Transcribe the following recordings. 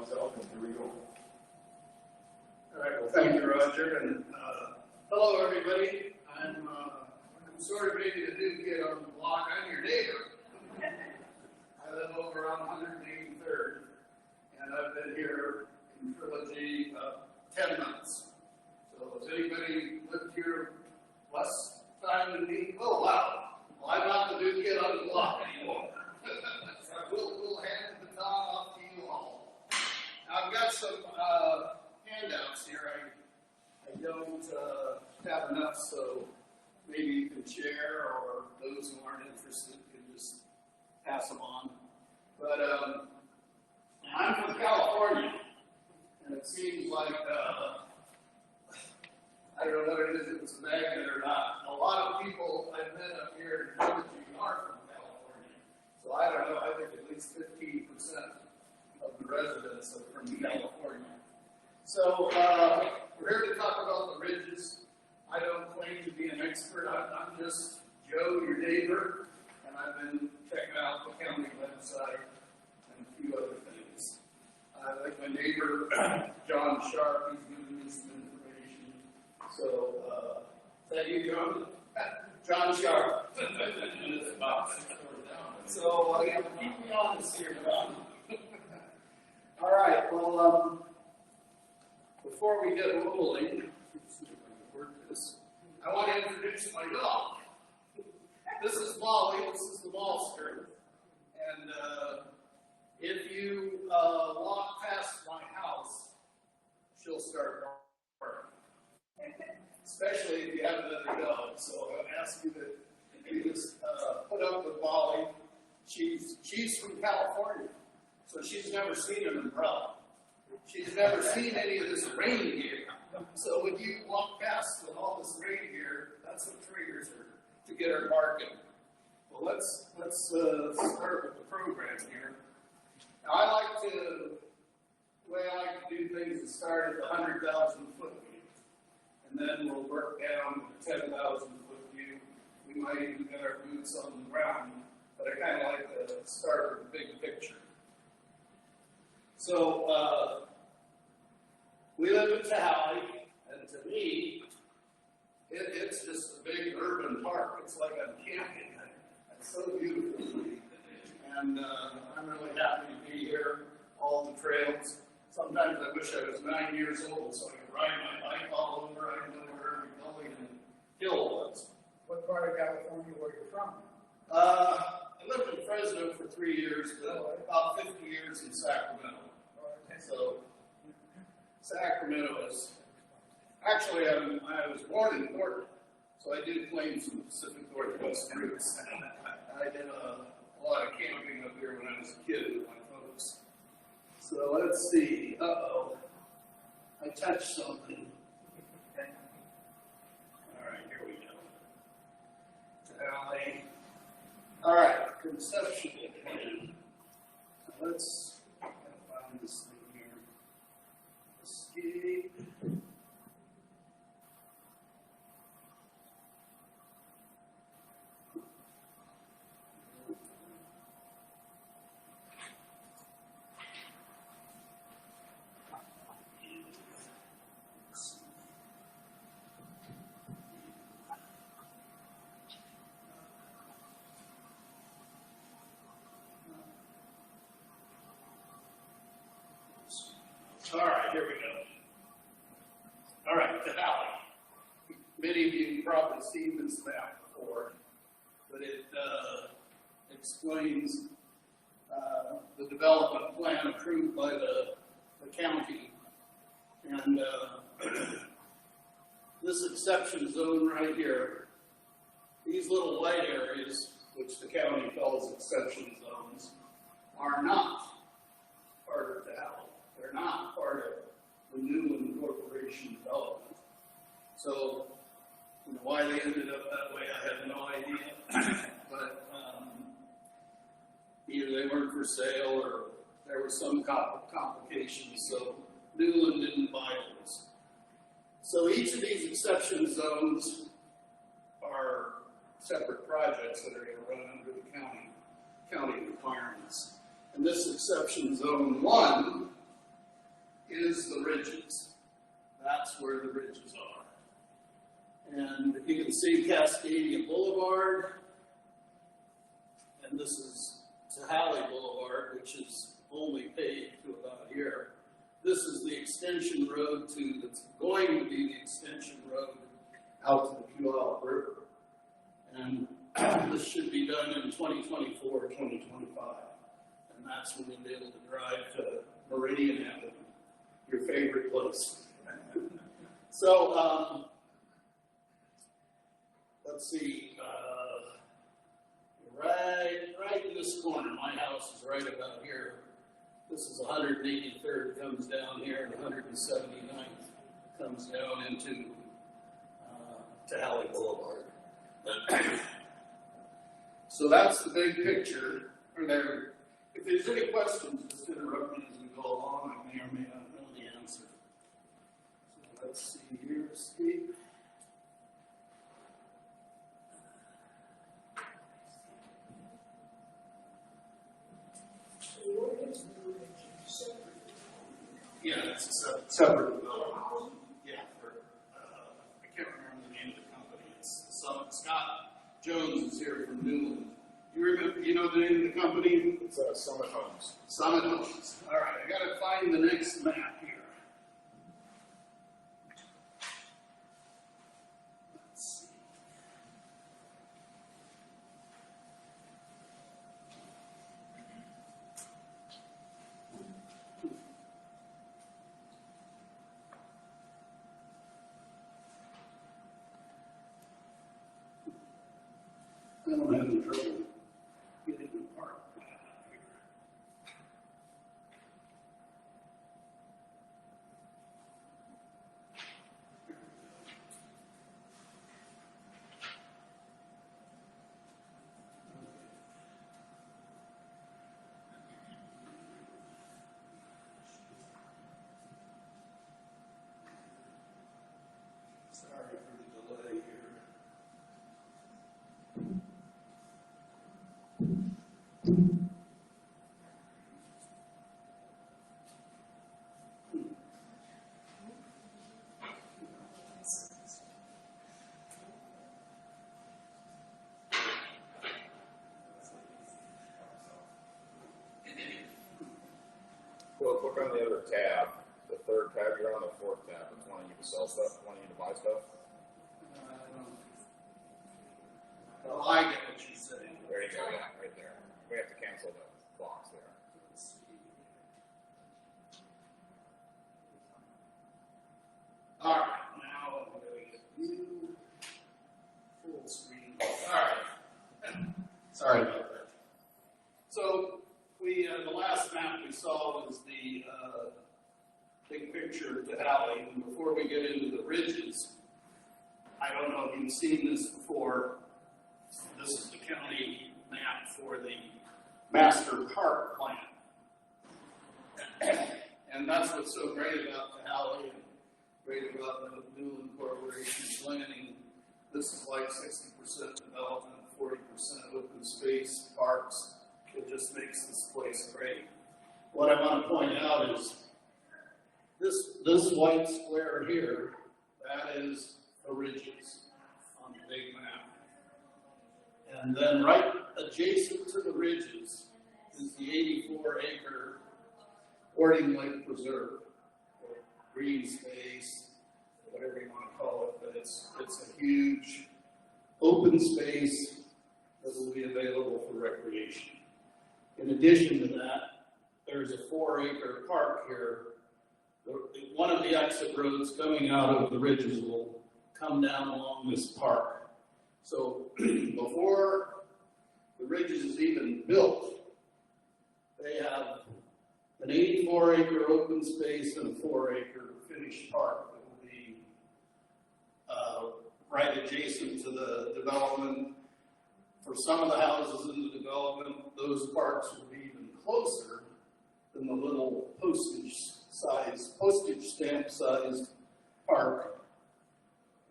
myself, and here we go. All right, well, thank you, Roger, and hello, everybody. I'm sort of maybe the new kid on the block. I'm your neighbor. I live over on 183rd, and I've been here in Trilogy 10 months. So has anybody lived here less time than me? Oh, wow. Well, I'm not the new kid on the block anymore. So we'll hand the baton off to you all. Now, I've got some handouts here. I don't have enough, so maybe you can share, or those who aren't interested can just pass them on. But I'm from California, and it seems like, I don't know whether it is, if it's a magnet or not. A lot of people I've met up here in Trilogy are from California. So I don't know, I think at least 15% of the residents are from California. So we're here to talk about the ridges. I don't claim to be an expert. I'm just Joe, your neighbor, and I've been checking out the county website and a few other things. Like my neighbor, John Sharp, he's giving me some information. So, is that you, John? John Sharp. So, keep me honest here, John. All right, well, before we get rolling, let's see if I can work this. I want to introduce my dog. This is Molly. This is the Malster. And if you walk past my house, she'll start barking. Especially if you have another dog. So I'm asking you to just put up with Molly. She's from California, so she's never seen an umbrella. She's never seen any of this rain gear. So when you walk past with all this rain gear, that's what triggers her to get her barking. Well, let's start with the program here. Now, the way I like to do things is start at the 100,000 foot view, and then we'll work down to the 10,000 foot view. We might even get our boots on the ground, but I kind of like to start with the big picture. So, we live in Tallahassee, and to me, it's just a big urban park. It's like I'm camping. It's so beautiful. And I'm really happy to be here, all the trails. Sometimes I wish I was 9 years old so I could ride my bike all over. I know where every gully and hill was. What part of California were you from? I lived in Fresno for 3 years, but about 50 years in Sacramento. So, Sacramento is, actually, I was born in Portland, so I do claim some Pacific Northwest roots. I did a lot of camping up here when I was a kid with my folks. So let's see. Uh-oh. I touched something. All right, here we go. Tally. All right, conceptual plan. So let's find this thing here. Escape. All right, here we go. All right, the valley. Many of you have probably seen this map before, but it explains the development plan approved by the county. And this exception zone right here, these little white areas, which the county calls exception zones, are not part of the valley. They're not part of the Newland Corporation development. So, why they ended up that way, I have no idea. But either they weren't for sale or there was some complications, so Newland didn't buy those. So each of these exception zones are separate projects that are going to run under the county requirements. And this exception zone 1 is the ridges. That's where the ridges are. And you can see Cascadia Boulevard, and this is Tahali Boulevard, which is only paved to about here. This is the extension road that's going to be the extension road out to the Puyallup River. And this should be done in 2024, 2025. And that's when you'll be able to drive to Meridian Avenue, your favorite place. So, let's see, right in this corner, my house is right about here. This is 183rd, comes down here, and 179th comes down into Tahali Boulevard. So that's the big picture. If there's any questions, just interrupt me as we go along. I may or may not know the answer. So let's see here, escape. Yeah, it's a separate development. Yeah, I can't remember the name of the company. It's Scott Jones is here from Newland. You know the name of the company? It's Summit Homes. Summit Homes. All right, I got to find the next map here. Let's see. I'm having trouble getting the park. Sorry for the delay here. Well, click on the other tab. The third tab, you're on the fourth tab. It's wanting you to sell stuff, wanting you to buy stuff. Well, I get what you're saying. There you go, yeah, right there. We have to cancel the box there. Let's see. All right, now I'm going to get new full screen. All right. Sorry about that. So the last map we saw was the big picture of Tahali. And before we get into the ridges, I don't know if you've seen this before. This is the county map for the master park plan. And that's what's so great about Tahali and great about the Newland Corporation planning. This is like 60% development, 40% open space, parks. It just makes this place great. What I want to point out is this white square here, that is the ridges on the big map. And then right adjacent to the ridges is the 84-acre Ording Lake Preserve, or green space, whatever you want to call it, but it's a huge open space that will be available for recreation. In addition to that, there's a 4-acre park here. One of the exit roads coming out of the ridges will come down along this park. So before the ridges is even built, they have an 84-acre open space and a 4-acre finished park that will be right adjacent to the development. For some of the houses in the development, those parks will be even closer than the little postage stamp sized park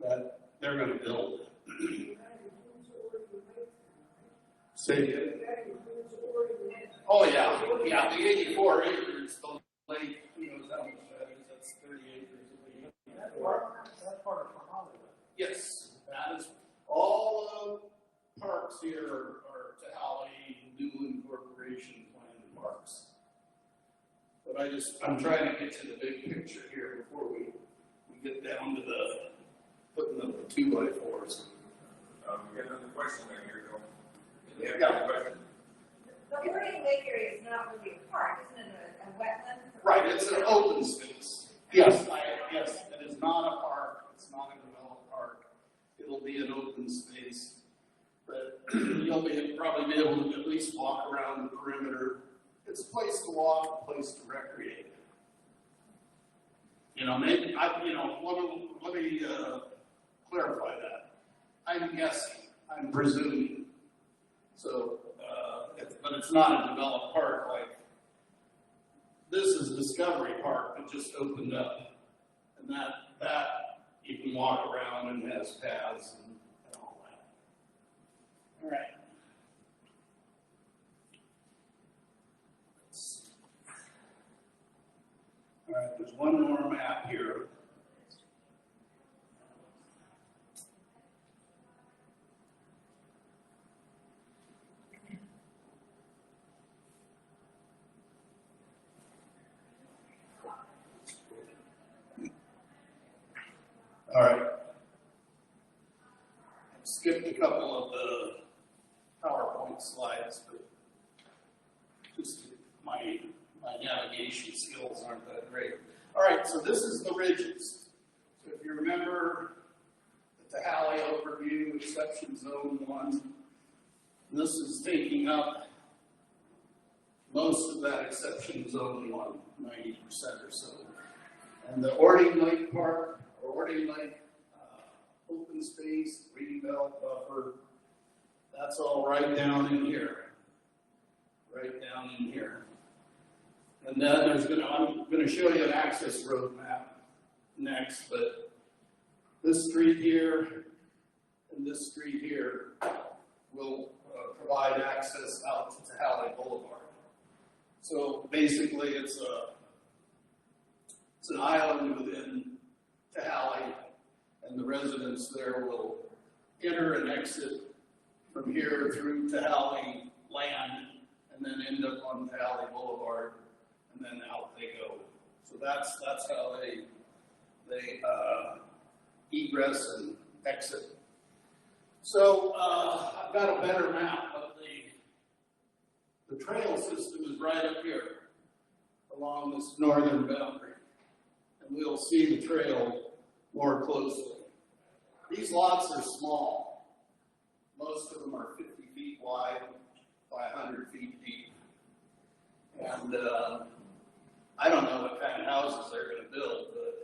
that they're going to build. Say again. Oh yeah, the 84 acres, the lake, who knows how much that is. Yes, that is, all parks here are Tahali, Newland Corporation planned parks. But I'm trying to get to the big picture here before we get down to putting up the 2x4s. We got another question there, here you go. Yeah. Another question? The Oregon Lake area is not really a park, isn't it a wetland? Right, it's an open space. Yes, yes, it is not a park, it's not a developed park. It'll be an open space. But you'll probably be able to at least walk around the perimeter. It's a place to walk, a place to recreate. Let me clarify that. I'm guessing, I'm presuming. So, but it's not a developed park like this is Discovery Park that just opened up, and that you can walk around and has paths and all that. All right. All right, there's one more map here. All right. I skipped a couple of the PowerPoint slides, but just my navigation skills aren't that great. All right, so this is the ridges. So if you remember the Tahali overview, exception zone 1, this is taking up most of that exception zone 1, 90% or so. And the Ording Lake Park, or Ording Lake open space, greenbelt buffer, that's all right down in here. Right down in here. And then I'm going to show you an access road map next, but this street here and this street here will provide access out to Tahali Boulevard. So basically it's an island within Tahali, and the residents there will enter and exit from here through Tahali land, and then end up on Tahali Boulevard, and then out they go. So that's how they egress and exit. So I've got a better map, but the trail system is right up here along this northern boundary. And we'll see the trail more closely. These lots are small. Most of them are 50 feet wide by 100 feet deep. And I don't know what kind of houses they're going to build, but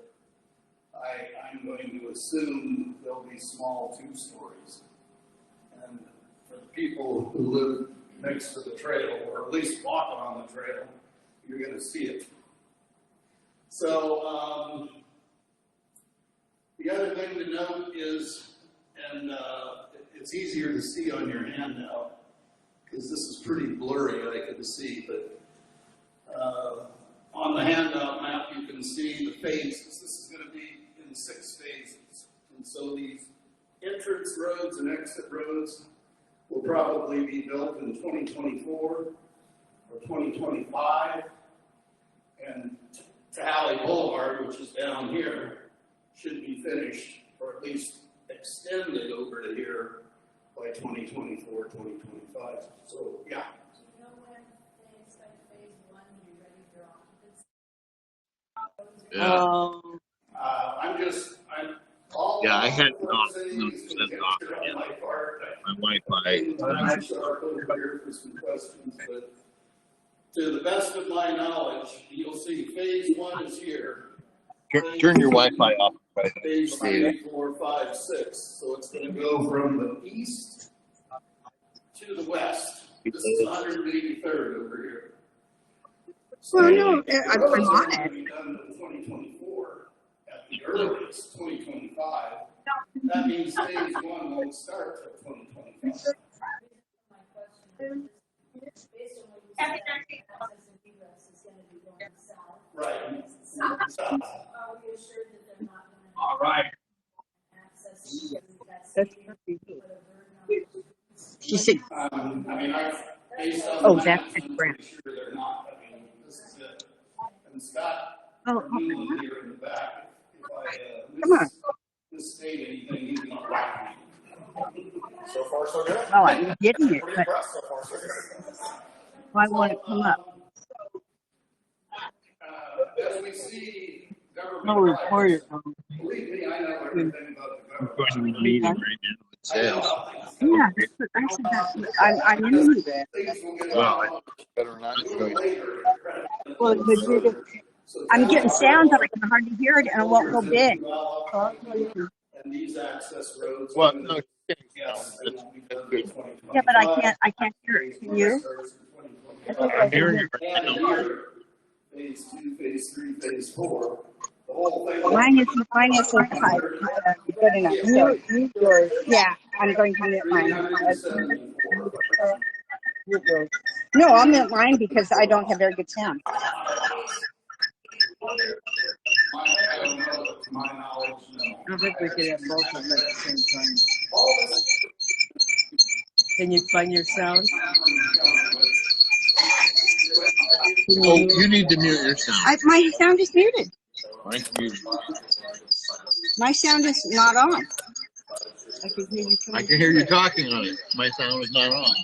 I'm going to assume they'll be small 2-stories. And for the people who live next to the trail, or at least walking on the trail, you're going to see it. So the other thing to note is, and it's easier to see on your handout, because this is pretty blurry, I can see, but on the handout map you can see the phases. This is going to be in 6 phases. And so these entrance roads and exit roads will probably be built in 2024 or 2025. And Tahali Boulevard, which is down here, should be finished, or at least extended over to here by 2024, 2025. So, yeah. Do you know when they expect phase 1 to be ready for occupancy? I had not set off yet. My Wi-Fi. I'm actually over here for some questions, but to the best of my knowledge, you'll see phase 1 is here. Turn your Wi-Fi off. Phase 3, 4, 5, 6. So it's going to go from the east to the west. This is 183rd over here. So Well, no, I'm on it's it. going to be done in 2024 at the earliest, 2025. That means phase 1 won't start till 2025. My question is, based on what you said, access and egress is going to be going south. Right. So, are we assured that they're not going to All right. have access? She said, I mean, based on oh, the that's maps, I'm Brown. pretty sure they're not. I mean, this is it. And Scott, Oh, Newland here in the back, if I come on. misstate anything, you can correct me. So far, so good. Well, I'm getting it, Pretty but impressed so far, so good. I want to come up. As we see government No reporter. projects, believe me, I know everything about the I'm government. going to a meeting right now with sales. Yeah, that's what I said. That's what I'm into that. Things will get Well, out Better not show you. later. Well, but you're just, I'm getting sound that I can hardly hear it, and it won't go big. And these access roads. Well, no, Yes, that's that's good. Yeah, but I can't hear it. Can you? I'm hearing you right now. Phase 2, phase 3, phase 4. The whole thing. Mine isn't high, good enough. So, yeah, I'm going to mute mine. 374. No, I'll mute mine because I don't have very good sound. I don't know, but to my knowledge, no. I think we could have both of them at the same time. Can you find your sound? Oh, you need to mute your sound. My sound is muted. Mine's muted. My sound is not on. I can hear you. I can hear you talking on it. My sound is not on.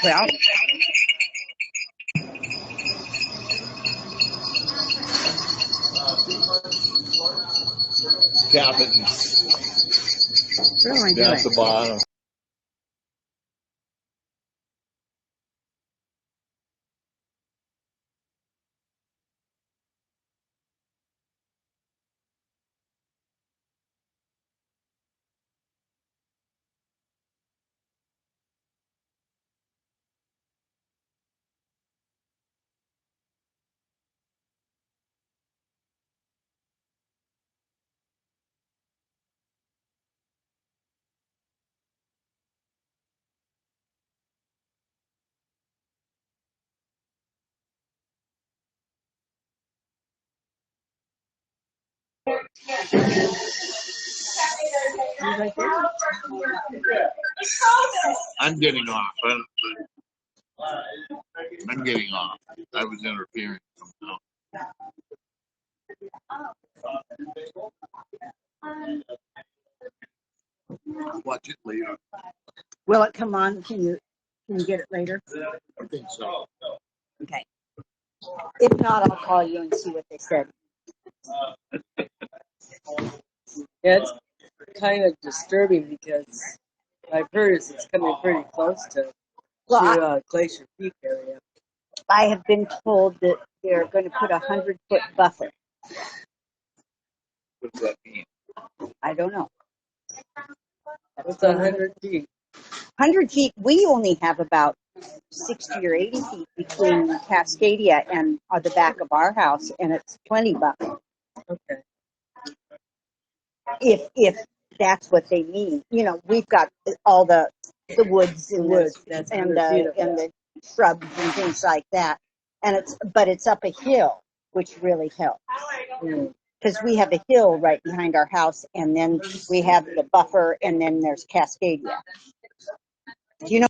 Well, Tap it what am I down at doing? the bottom. I'm getting off. I'm getting off. I was interfering somehow. I'll watch it later. Will it come on? Can you get it later? I think so. Okay. If not, I'll call you and see what they said. Yeah, it's kind of disturbing because I've heard it's coming pretty close to Glacier Peak area. I have been told that they're going to put a 100-foot buffer. What does that mean? I don't know. What's 100 feet? 100 feet, we only have about 60 or 80 feet between Cascadia and the back of our house, and it's plenty buffer. Okay. If that's what they mean. You know, we've got all the woods and That's and 100 feet the and the shrubs and things like that. And it's up a hill, which really helps. Because we have a hill right behind our house, and then we have the buffer, and then there's Cascadia. Do you know